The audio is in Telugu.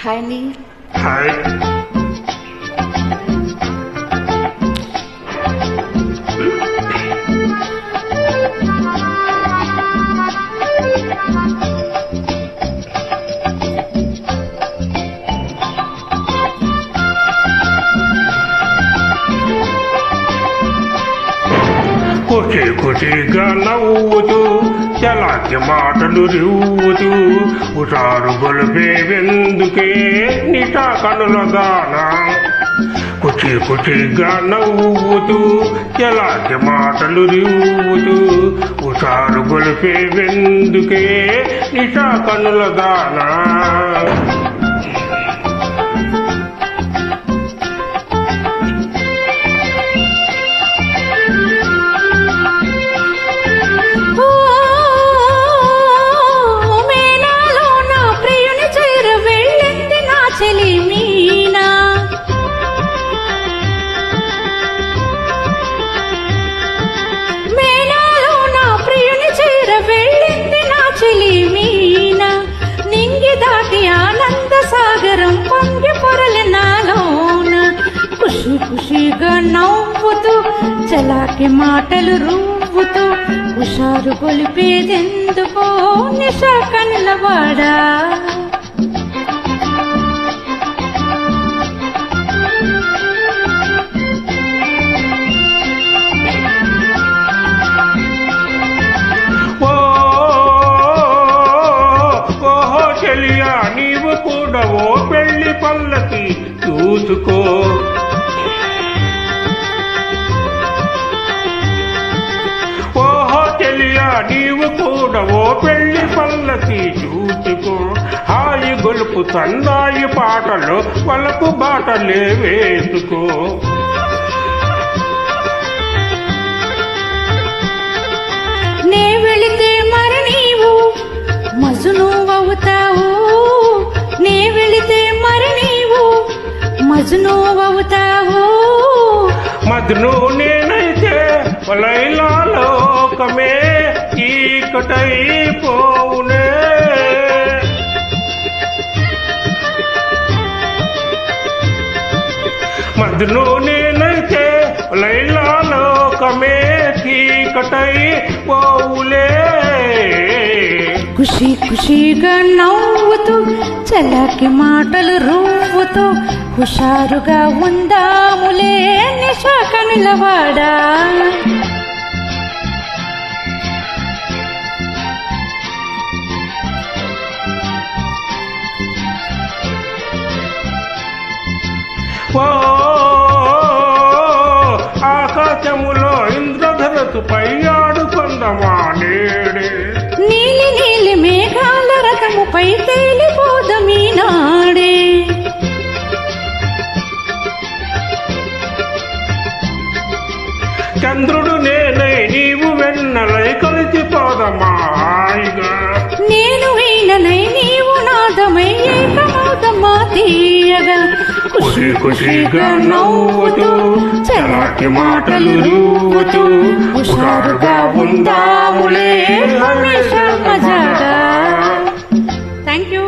హాయ్ అండి. హాయ్. కుచి కుచిగా నవ్వుతూ చలాకి మాటలు రివ్వుతూ ఉటారు గొలిపేవెందుకే నిటా కనుల దానా. కుచి కుచిగా నవ్వుతూ చలాకి మాటలు రివ్వుతూ ఉటారు గొలిపేవెందుకే నిటా కనుల దానా. ఖుషిగా నవ్వుతూ చలాకి మాటలు రువ్వుతూ హుషారు గొలిపేదెందుకో నిషా కనులవాడా. ఓహో చెలియా నీవు కూడా ఓ పెళ్లి పల్లకి చూసుకో. నీవు కూడా ఓ పెళ్లి పల్లకి చూసుకో. హాయి గొలుపు సన్నాయి పాటలు వలపు బాటలే వేసుకో. నే వెళితే మరి నీవు మజును అవుతావు. నే వెళితే మరి నీవు మజును అవుతావు. మజ్ను నేనైతే లైలా లోకమే చీకటైపోవునే. మజ్ను నేనైతే లైలా లోకమే చీకటైపోవులే. ఖుషిగా నవ్వుతూ చలాకి మాటలు రువ్వుతూ హుషారుగా ఉందాములే నిషా కనులవాడా. ఓ ఆకాశములో ఇంద్రధరసుపై ఆడుకొందమా నేడే. నీలి నీలి మేఘాల రథముపై తేలిపోదమీ నాడే. చంద్రుడు నేనై నీవు వెన్నలై కలిసిపోదమా హాయిగా. నేను వీణనై నీవు నాదమై ఏకమౌదమా తీయగా. ఖుషిగా నవ్వుతూ చలాకి మాటలు రువ్వుతూ హుషారుగా ఉందాములే హమేషా మజాగా. Thank you.